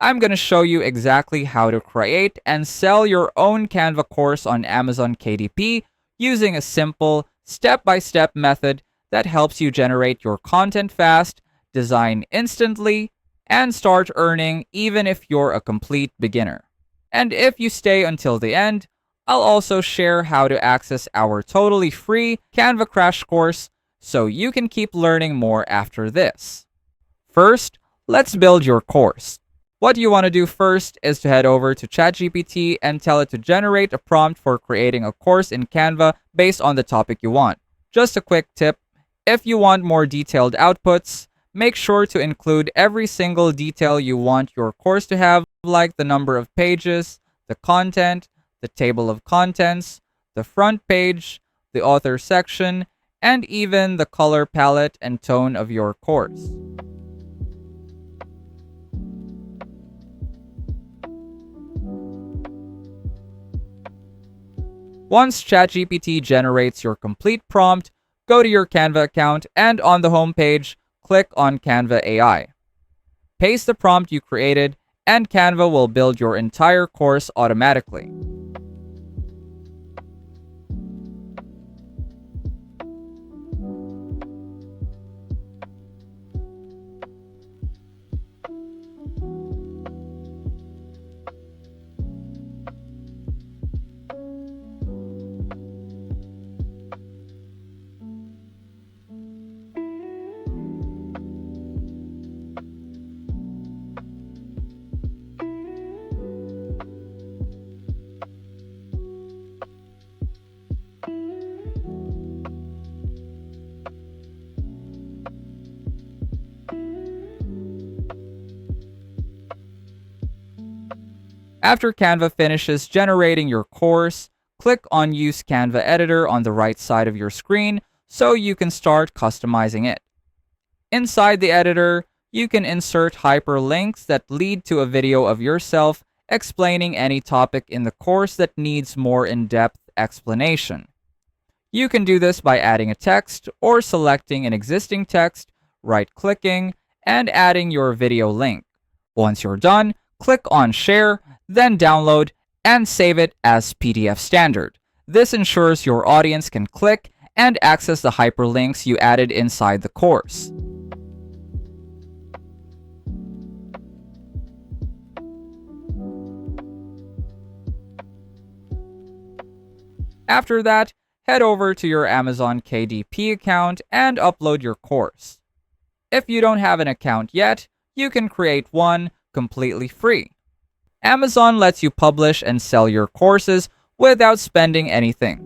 I'm going to show you exactly how to create and sell your own Canva course on Amazon KDP using a simple step-by-step method that helps you generate your content fast, design instantly, and start earning even if you're a complete beginner. And if you stay until the end, I'll also share how to access our totally free Canva crash course so you can keep learning more after this. First, let's build your course. What you want to do first is to head over to ChatGPT and tell it to generate a prompt for creating a course in Canva based on the topic you want. Just a quick tip, if you want more detailed outputs, make sure to include every single detail you want your course to have, like the number of pages, the content, the table of contents, the front page, the author section, and even the color palette and tone of your course. Once ChatGPT generates your complete prompt, go to your Canva account and on the home page, click on Canva AI. Paste the prompt you created, and Canva will build your entire course automatically. After Canva finishes generating your course, click on Use Canva Editor on the right side of your screen so you can start customizing it. Inside the editor, you can insert hyperlinks that lead to a video of yourself explaining any topic in the course that needs more in-depth explanation. You can do this by adding a text or selecting an existing text, right-clicking, and adding your video link. Once you're done, click on Share, then Download, and save it as PDF standard. This ensures your audience can click and access the hyperlinks you added inside the course. After that, head over to your Amazon KDP account and upload your course. If you don't have an account yet, you can create one completely free. Amazon lets you publish and sell your courses without spending anything.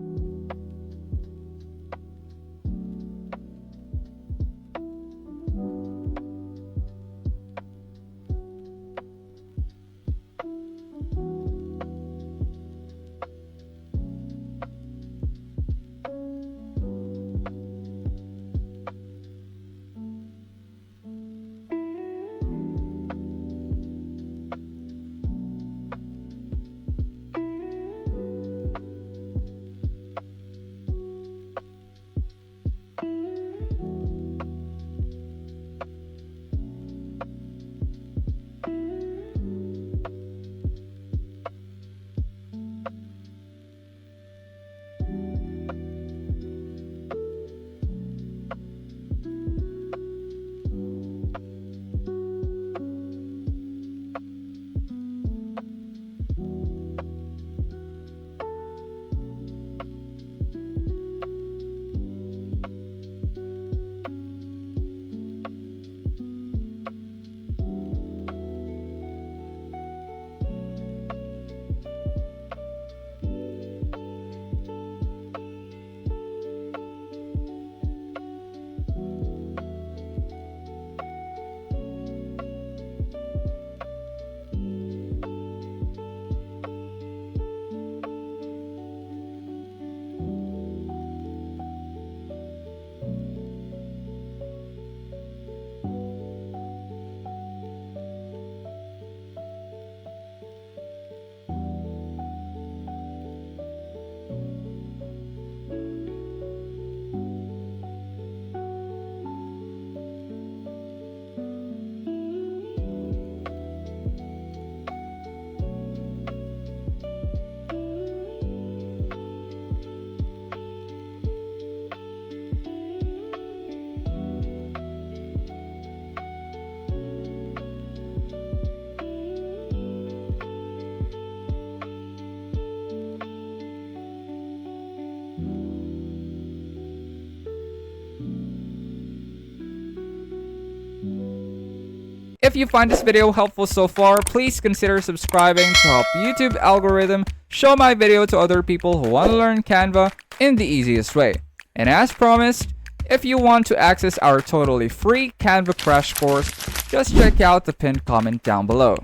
If you find this video helpful so far, please consider subscribing to help YouTube algorithm show my video to other people who want to learn Canva in the easiest way. And as promised, if you want to access our totally free Canva crash course, just check out the pinned comment down below.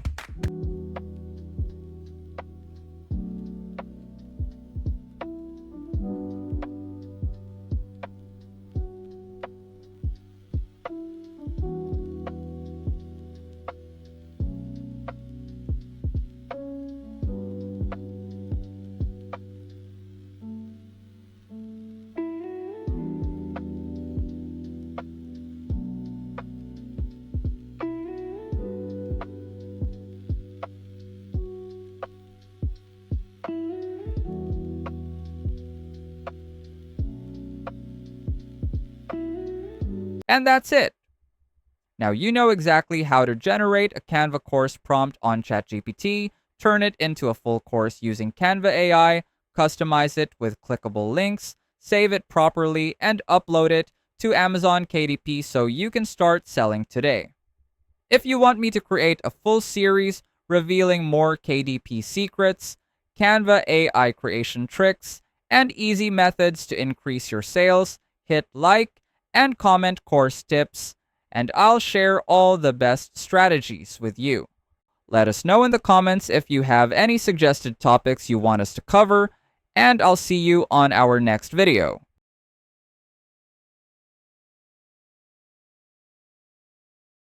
And that's it. Now you know exactly how to generate a Canva course prompt on ChatGPT, turn it into a full course using Canva AI, customize it with clickable links, save it properly, and upload it to Amazon KDP so you can start selling today. If you want me to create a full series revealing more KDP secrets, Canva AI creation tricks, and easy methods to increase your sales, hit like and comment course tips, and I'll share all the best strategies with you. Let us know in the comments if you have any suggested topics you want us to cover, and I'll see you on our next video.